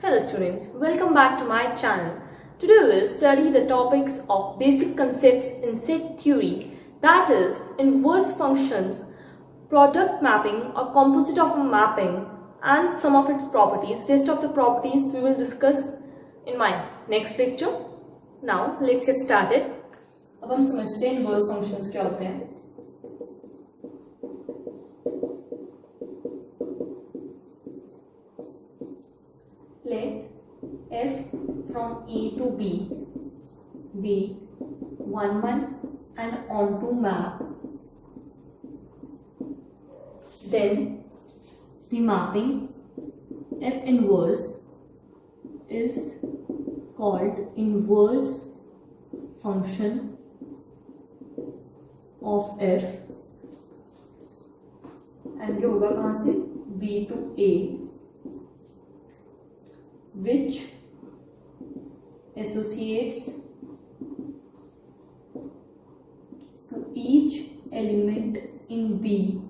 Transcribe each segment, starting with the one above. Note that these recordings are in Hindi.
Hello students, welcome back to my channel. Today we will study the topics of basic concepts in set theory, that is inverse functions, product mapping or composite of a mapping and some of its properties. Rest of the properties we will discuss in my next lecture. Now let's get started. अब हम समझते हैं inverse functions क्या होते हैं. Let f from A to B be 1, 1 and onto map. Then the mapping f inverse is called inverse function of f and ये होगा कहाँ से B to A, which associates to each element in B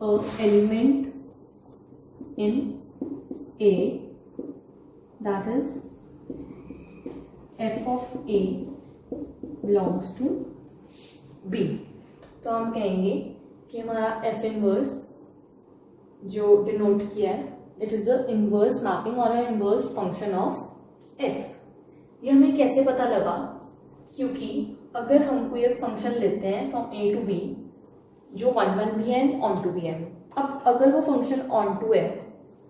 a element in A, that is f of A belongs to B. तो हम कहेंगे कि हमारा f इनवर्स जो डिनोट किया है it is a inverse mapping और इनवर्स फंक्शन ऑफ f. ये हमें कैसे पता लगा? क्योंकि अगर हम कोई एक फंक्शन लेते हैं फ्रॉम A टू B जो 1, 1 भी है एंड ऑन टू भी है. अब अगर वो फंक्शन ऑन टू है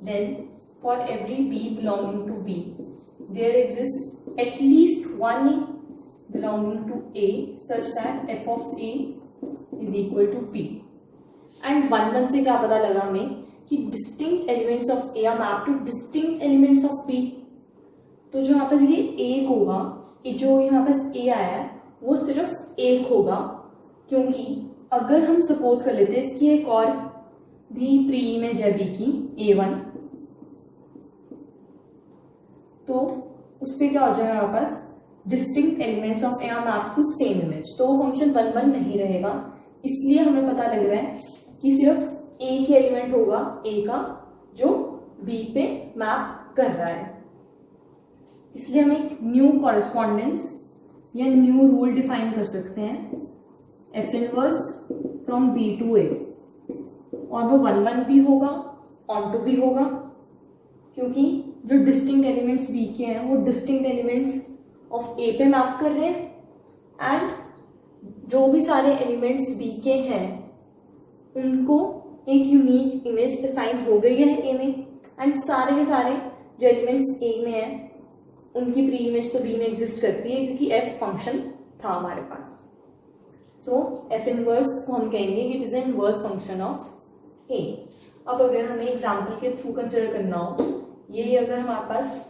then for every B belonging to B there exist at least one A belonging to A such that f of A is equal to B. And 1, 1 से क्या पता लगा हमें कि distinct elements of A are mapped to distinct elements of B. तो जो यहाँ पर ये एक होगा, जो यहाँ पर A आया है वो सिर्फ एक होगा, क्योंकि अगर हम सपोज कर लेते हैं इसकी एक और भी प्री इमेज है B की A1, तो उससे क्या हो जाएगा हमारे पास distinct elements of A are mapped to same image. तो वो फंक्शन 1, 1 नहीं रहेगा. इसलिए हमें पता लग रहा है कि सिर्फ ए की एलिमेंट होगा ए का जो बी पे मैप कर रहा है. इसलिए हम एक न्यू कॉरेस्पॉन्डेंस या न्यू रूल डिफाइन कर सकते हैं f inverse from B to A, और वो 1, 1 भी होगा ऑन टू भी होगा, क्योंकि जो डिस्टिंक्ट एलिमेंट्स बी के हैं वो डिस्टिंक्ट एलिमेंट्स ऑफ ए पे मैप कर रहे हैं एंड जो भी सारे एलिमेंट्स बी के हैं उनको एक यूनिक इमेज असाइन हो गई है ए में, एंड सारे के सारे जो एलिमेंट्स ए में हैं उनकी प्री इमेज तो बी में एग्जिस्ट करती है क्योंकि एफ फंक्शन था हमारे पास. सो एफ इनवर्स को हम कहेंगे कि it is an inverse function of A. अब अगर हमें एग्जाम्पल के थ्रू कंसिडर करना हो, ये अगर हमारे पास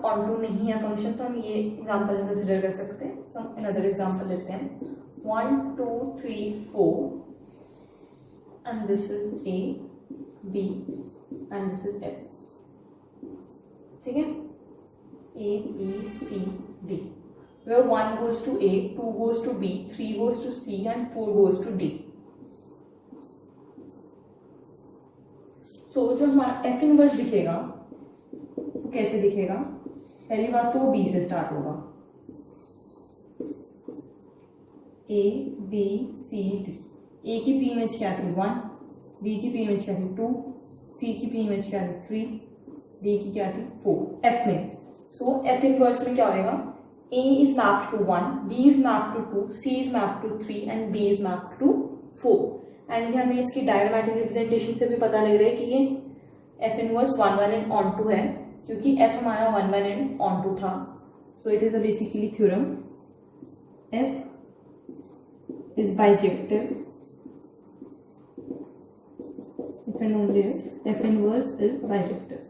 ऑन टू नहीं है फंक्शन तो हम ये एग्जांपल कंसिडर कर सकते हैं. सो हम अनदर एग्जांपल लेते हैं 1, 2, 3, 4 and this is A, B and this is F. ठीक है, A, B, C, D, where 1 goes to A, 2 goes to B, 3 goes to C and 4 goes to D. सो जो हमारा F इनवर्स दिखेगा तो कैसे दिखेगा? पहली बात तो B से स्टार्ट होगा, A, B, C, D. A की पी इमेज क्या थी 1, B की पी इमेज क्या थी 2, C की पी इमेज क्या थी 3, D की क्या थी 4 F में. सो F इनवर्स में क्या होगा? A is mapped to 1, B is mapped to 2, C is mapped to 3 and D is mapped to 4. And हमें इसकी डायग्रामेटिक रिप्रेजेंटेशन से भी पता लग रहा है कि ये F inverse 1, 1 and on to है क्योंकि F हमारा 1, 1 एंड ऑन टू था. So it is a basically theorem F is bijective if and only if F inverse is bijective.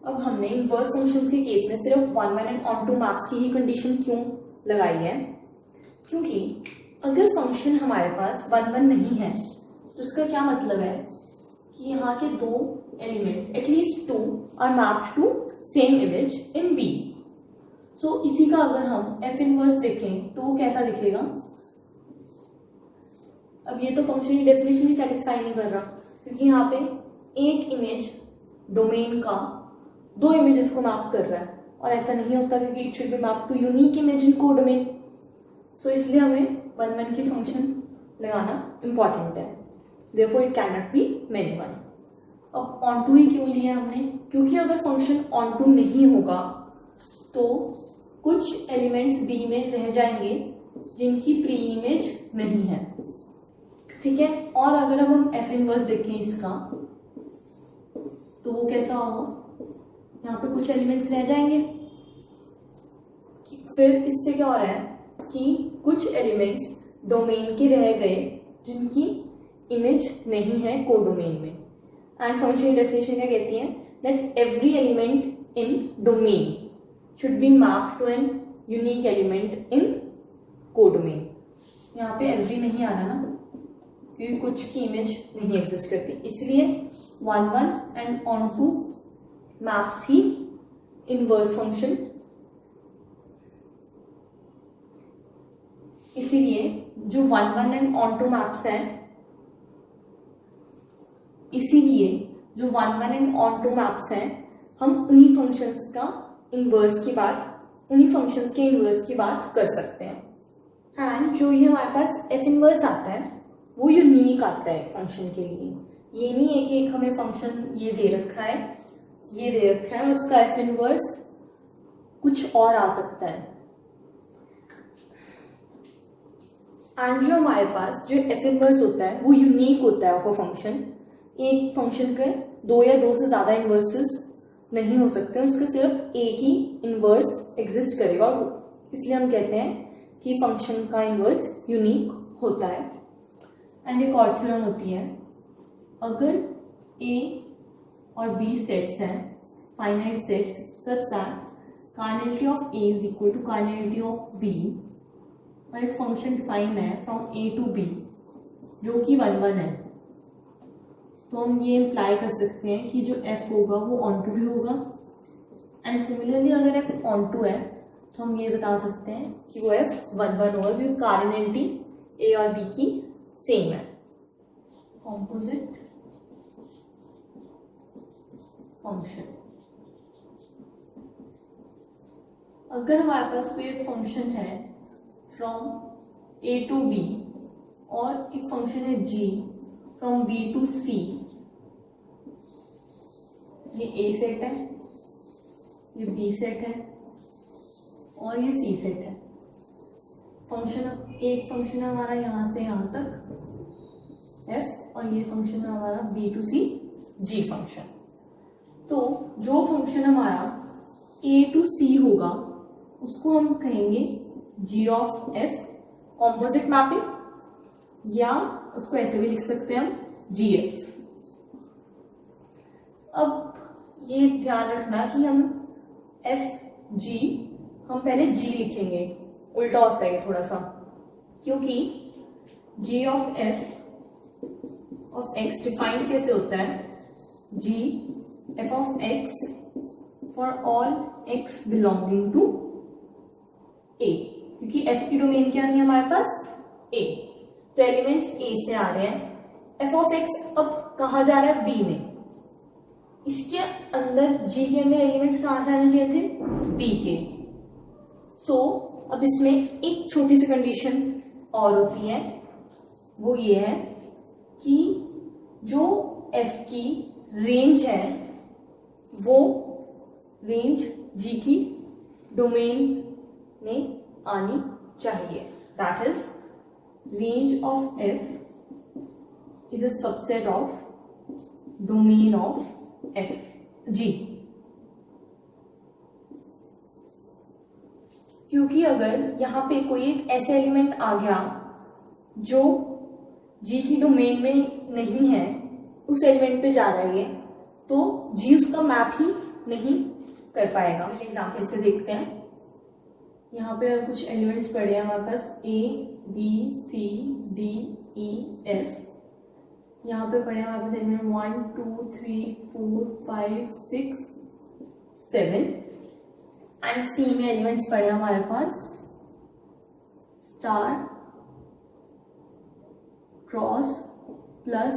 अब हमने इनवर्स फंक्शन के केस में सिर्फ 1, 1 एंड ऑन टू मैप्स की ही कंडीशन क्यों लगाई है? क्योंकि अगर फंक्शन हमारे पास 1, 1 नहीं है तो उसका क्या मतलब है कि यहाँ के दो elements at least 2 are mapped to same image in B. So इसी का अगर हम एफ इनवर्स देखें तो वो कैसा दिखेगा? अब ये तो फंक्शन की डेफिनेशन ही सेटिस्फाई नहीं कर रहा, क्योंकि यहाँ पे एक इमेज डोमेन का दो इमेजेस को मैप कर रहा है, और ऐसा नहीं होता क्योंकि it should be map to unique image in codomain. So इसलिए हमें वन वन की फंक्शन लगाना इंपॉर्टेंट है, therefore it can not be many one. अब ऑन टू ही क्यों लिया हमने, क्योंकि अगर फंक्शन ऑन टू नहीं होगा तो कुछ एलिमेंट्स बी में रह जाएंगे जिनकी प्री इमेज नहीं है, ठीक है। और अगर अब हम एफ इनवर्स देखें इसका तो वो कैसा होगा, यहाँ पे कुछ एलिमेंट्स रह जाएंगे, फिर इससे क्या हो रहा है कि कुछ एलिमेंट्स डोमेन के रह गए जिनकी इमेज नहीं है कोडोमेन में। एंड फंक्शन की डेफिनेशन क्या कहती है, that every element in domain should be mapped to an unique element in codomain। यहाँ पे एवरी नहीं आ रहा ना, क्योंकि कुछ की इमेज नहीं एग्जिस्ट करती, इसलिए one one and on to maps ही इनवर्स फंक्शन। इसीलिए जो one one and on to maps हैं, इसीलिए जो one one and on to maps हैं, हम उन्हीं फंक्शंस का इनवर्स की बात, उन्हीं फंक्शंस के इनवर्स की बात कर सकते हैं। एंड जो ये हमारे पास एफ इनवर्स आता है वो यूनिक आता है फंक्शन के लिए। ये नहीं है कि एक हमें फंक्शन ये दे रखा है, ये दे रखा है, उसका एफ इनवर्स कुछ और आ सकता है। एंड जो हमारे पास जो एफ इनवर्स होता है वो यूनिक होता है ऑफ अ फंक्शन। एक फंक्शन के दो या दो से ज्यादा इनवर्सेस नहीं हो सकते, उसका सिर्फ एक ही इनवर्स एग्जिस्ट करेगा, और इसलिए हम कहते हैं कि फंक्शन का इनवर्स यूनिक होता है। एंड एक और थ्योरम होती है, अगर ए और बी सेट्स हैं, finite sets such that cardinality of a is equal to cardinality of b, और एक फंक्शन डिफाइंड है फ्रॉम ए टू बी जो कि वन वन है, तो हम ये इम्प्लाई कर सकते हैं कि जो f होगा वो ऑन टू भी होगा। एंड सिमिलरली अगर f ऑन टू है तो हम ये बता सकते हैं कि वो f वन वन होगा, क्योंकि कार्डिनलिटी a और b की सेम है। कॉम्पोजिट फंक्शन, अगर हमारे पास कोई एक फंक्शन है फ्रॉम a टू b और एक फंक्शन है g from b to c, ये a सेट है, ये b सेट है और ये c सेट है। फंक्शन एक फंक्शन है हमारा यहाँ से यहाँ तक f, और ये फंक्शन है हमारा b to c g function. तो जो फंक्शन हमारा a टू c होगा उसको हम कहेंगे g of f composite mapping, या उसको ऐसे भी लिख सकते हैं हम gf। अब ये ध्यान रखना कि हम एफ जी, हम पहले g लिखेंगे, उल्टा होता है थोड़ा सा, क्योंकि g ऑफ x डिफाइंड कैसे होता है, g f of x for all x belonging to a, क्योंकि f की डोमेन क्या थी हमारे पास a, तो एलिमेंट्स a से आ रहे हैं। f ऑफ x अब कहा जा रहा है b में, इसके अंदर g के अंदर एलिमेंट्स कहाँ से आने चाहिए थे, b के। सो अब इसमें एक छोटी सी कंडीशन और होती है, वो ये है कि जो f की रेंज है वो रेंज g की डोमेन में आनी चाहिए। That is range of f is a subset of domain of f g। क्योंकि अगर यहाँ पे कोई एक ऐसा एलिमेंट आ गया जो g की डोमेन में नहीं है, उस एलिमेंट पे जा रहा है, तो g उसका मैप ही नहीं कर पाएगा। एग्जाम्पल से देखते हैं, यहाँ पे कुछ एलिमेंट्स पड़े हैं हमारे पास a b c d e f, यहाँ पे पड़े हैं हमारे पास एलिमेंट 1 2 3 4 5 6 7, एंड सी में एलिमेंट्स पड़े हैं हमारे पास star cross plus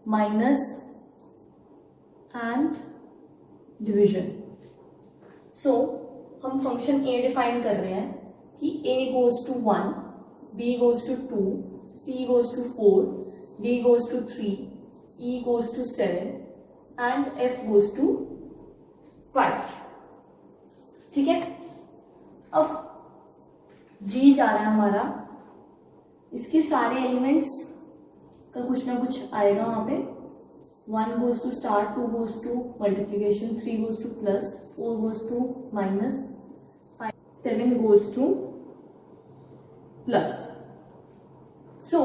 minus and division. So हम फंक्शन ए डिफाइन कर रहे हैं कि a goes to 1, b goes to 2, c goes to 4, d goes to 3, e goes to 7 and f goes to 5। ठीक है, अब g जा रहा है हमारा, इसके सारे एलिमेंट्स का कुछ ना कुछ आएगा वहां पे। 1 goes to star, 2 goes to multiplication, 3 goes to plus, 4 goes to minus, 7 goes to plus. So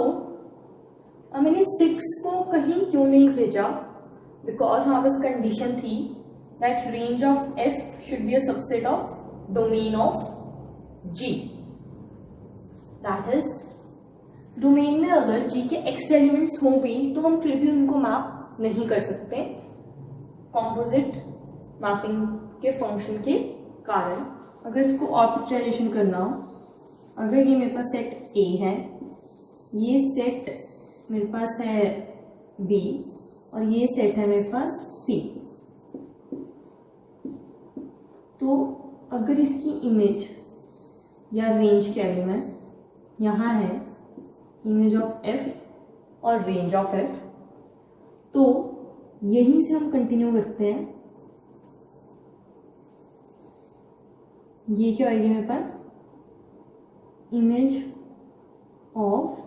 अब मैंने 6 को कहीं क्यों नहीं भेजा, बिकॉज हमारे पास कंडीशन थी that range of f should be a subset of domain of g। That is domain में अगर g के एक्स्ट्रा एलिमेंट्स हो भी तो हम फिर भी उनको मैप नहीं कर सकते कॉम्पोजिट मैपिंग के फंक्शन के कारण। अगर इसको और पिक्चराइजेशन करना हो, अगर ये मेरे पास सेट A है, ये सेट मेरे पास है B और ये सेट है मेरे पास C, तो अगर इसकी इमेज या रेंज कह लूँ मैं, यहाँ है इमेज ऑफ f और रेंज ऑफ f, तो यहीं से हम कंटिन्यू करते हैं। ये क्या आएगी मेरे पास, image of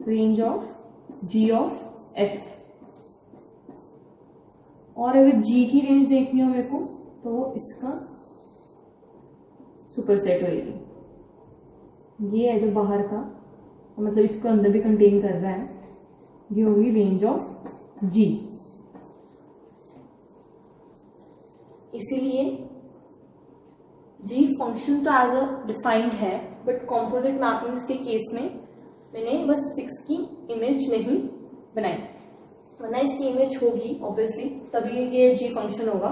range of g of f। और अगर g की रेंज देखनी हो मेरे को तो वो इसका सुपरसेट होगी। ये है जो बाहर का, मतलब इसको अंदर भी कंटेन कर रहा है, ये होगी रेंज ऑफ g। इसीलिए g फंक्शन तो एज अ डिफाइंड है, बट कॉम्पोजिट मैपिंग्स के केस में मैंने बस 6 की इमेज नहीं बनाई, वरना इसकी इमेज होगी ऑब्वियसली, तभी ये g फंक्शन होगा।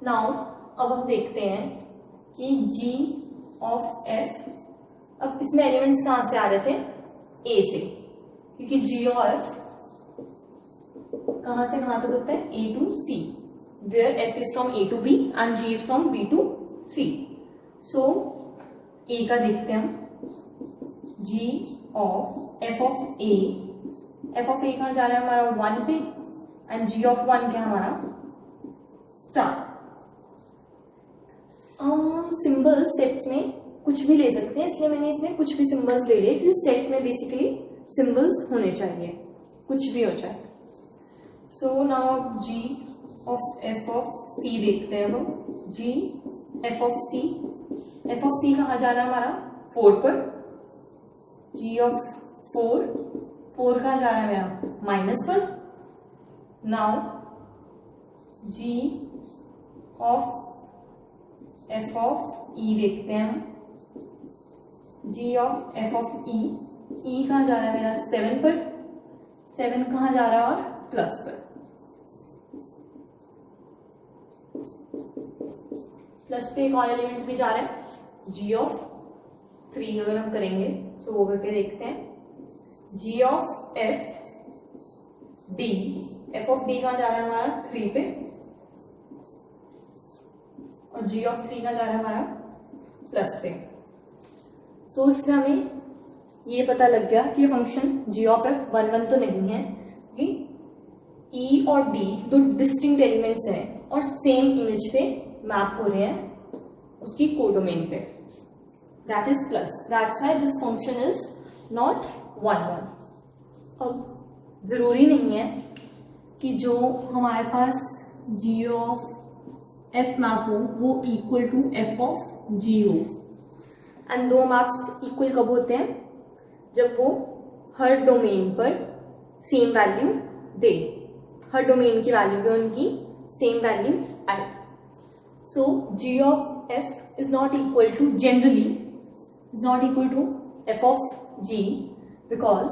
नाउ अब हम देखते हैं कि g ऑफ f, अब इसमें एलिमेंट्स कहाँ से आ रहे थे, a से, क्योंकि g ऑफ f कहाँ से कहाँ तक होता है, a to c, where f is from a to b and g is from b to c। So a का देखते हैं हम, g of f of a, f of a कहाँ जा रहा है हमारा 1 पे, एंड g ऑफ 1 क्या हमारा स्टार। हम सिंबल सेट में कुछ भी ले सकते हैं, इसलिए मैंने इसमें कुछ भी सिंबल्स ले लिए, क्योंकि सेट में बेसिकली सिंबल्स होने चाहिए, कुछ भी हो जाए। So now g of f of c देखते हैं हम, g f ऑफ c कहाँ जा रहा है हमारा 4 पर, g ऑफ 4 कहाँ जा रहा है मेरा माइनस पर। Now g of f of e देखते हैं हम, g of f of e कहाँ जा रहा है मेरा 7 पर, 7 कहाँ जा रहा है और प्लस पर, प्लस पे एक और एलिमेंट भी जा रहा है g ऑफ 3। अगर हम करेंगे सो वो करके देखते हैं, g of f d, f of d कहाँ जा रहा है हमारा 3 पे, और g ऑफ 3 का जा रहा है हमारा प्लस पे। सो इससे हमें ये पता लग गया कि फंक्शन g ऑफ f 1 1 तो नहीं है, क्योंकि e और d दो डिस्टिंक्ट एलिमेंट्स हैं और सेम इमेज पे मैप हो रहे हैं उसकी कोडोमेन पे, that is plus, that's why this function is not 1 1। अब जरूरी नहीं है कि जो हमारे पास g ऑफ f मैप हो वो equal to f of g हो, एंड दो मैप्स इक्वल कब होते हैं, जब वो हर डोमेन पर सेम वैल्यू दे, हर डोमेन की वैल्यू पे उनकी सेम वैल्यू आए। So g of f is not equal to, generally is not equal to f of g, because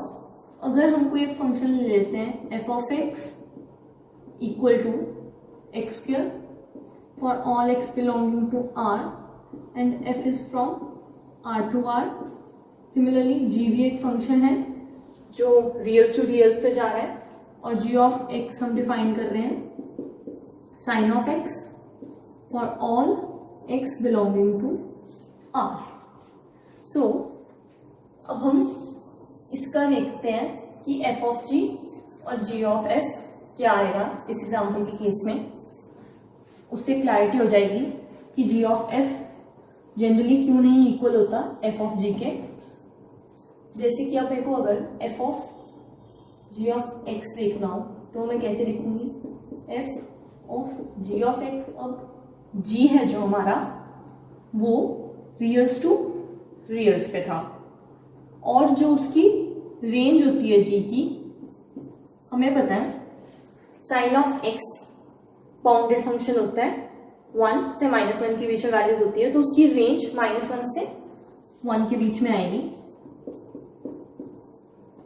अगर हम कोई एक फंक्शन ले लेते हैं f of x equal to x square for all x belonging to R and f is from R to R। Similarly g भी एक फंक्शन है जो रियल्स टू रियल्स पे जा रहा है, और जी ऑफ एक्स हम डिफाइन कर रहे हैं sine of x for all x belonging to R. So अब हम इसका देखते हैं कि एफ ऑफ जी और जी ऑफ एफ क्या आएगा इस एग्जाम्पल के केस में। उससे क्लैरिटी हो जाएगी कि जी ऑफ एफ जनरली क्यों नहीं इक्वल होता एफ ऑफ जी के। जैसे कि अब मेरे को अगर f of g of x देखना हो तो मैं कैसे लिखूंगी, f of g of x. अब जी है जो हमारा वो रियल्स टू रियल्स पे था, और जो उसकी रेंज होती है जी की, हमें पता है sine of x bounded function होता है, 1 से -1 के बीच में वैल्यूज होती है, तो उसकी रेंज -1 से 1 के बीच में आएगी।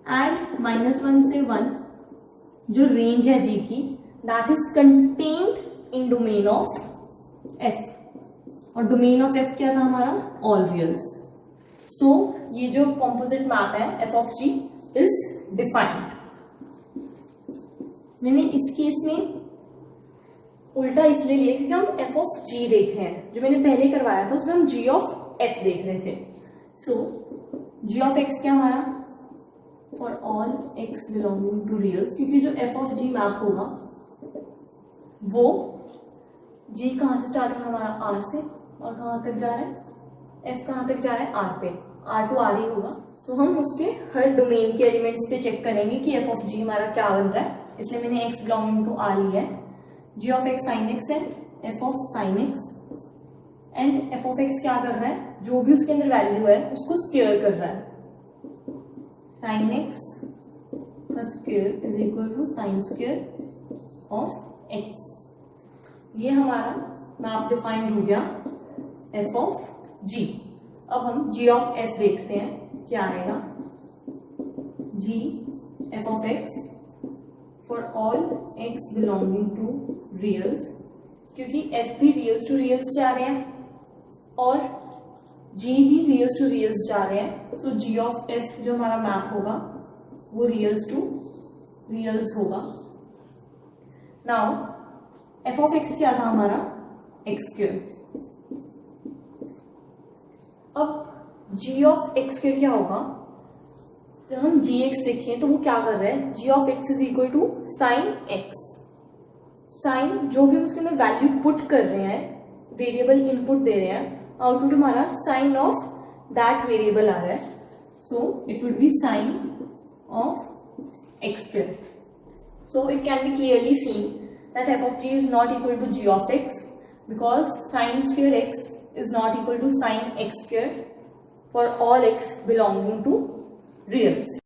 एंड -1 से 1 जो रेंज है जी की, that is contained in domain of F, और डोमेन ऑफ एफ क्या था हमारा, ऑल रियल्स। सो ये जो कॉम्पोजिट मैप है F of G is defined. मैंने इस केस में उल्टा इसलिए लिया क्योंकि हम एफ ऑफ जी देख रहे हैं, जो मैंने पहले करवाया था उसमें हम जी ऑफ एफ देख रहे थे। सो जी ऑफ एक्स क्या हमारा, for all x belonging to reals, क्योंकि जो एफ ऑफ जी मैप होगा वो जी कहाँ से स्टार्ट होगा हमारा, आर से, और कहाँ तक जा रहा है, एफ कहाँ तक जा रहा है, आर पे, आर टू आर ही होगा। सो हम उसके हर डोमेन के एलिमेंट्स पे चेक करेंगे कि एफ ऑफ जी हमारा क्या बन रहा है, इसलिए मैंने एक्स बिलोंगिंग टू आर लिया है। G of x sine x है, F of sine x, and F of x क्या कर रहा है, जो भी उसके अंदर वैल्यू है उसको स्क्वायर कर रहा है, साइन एक्स का square is equal to sine square of x. ये हमारा मैप डिफाइंड हो गया एफ ऑफ जी। अब हम जी ऑफ एफ देखते हैं क्या आएगा, g f of x for all x belonging to reals, क्योंकि एफ भी रियल्स टू रियल्स जा रहे हैं और जी भी रियल्स टू रियल्स जा रहे हैं। सो जी ऑफ एफ जो हमारा मैप होगा वो रियल्स टू रियल्स होगा। नाउ एफ ऑफ एक्स क्या था हमारा, एक्स स्क्वायर। अब जी ऑफ एक्स स्क्वायर क्या होगा, जब हम जी एक्स देखें तो वो क्या कर रहा है, g of x is equal to sine x. Sine जो भी हम उसके अंदर वैल्यू पुट कर रहे हैं, वेरिएबल इनपुट दे रहे हैं, आउटपुट हमारा साइन ऑफ दैट वेरिएबल आ रहा है। So it would be sine of x square. So it can be clearly seen that f of g is not equal to g of x, because sin square x is not equal to sin x square for all x belonging to reals.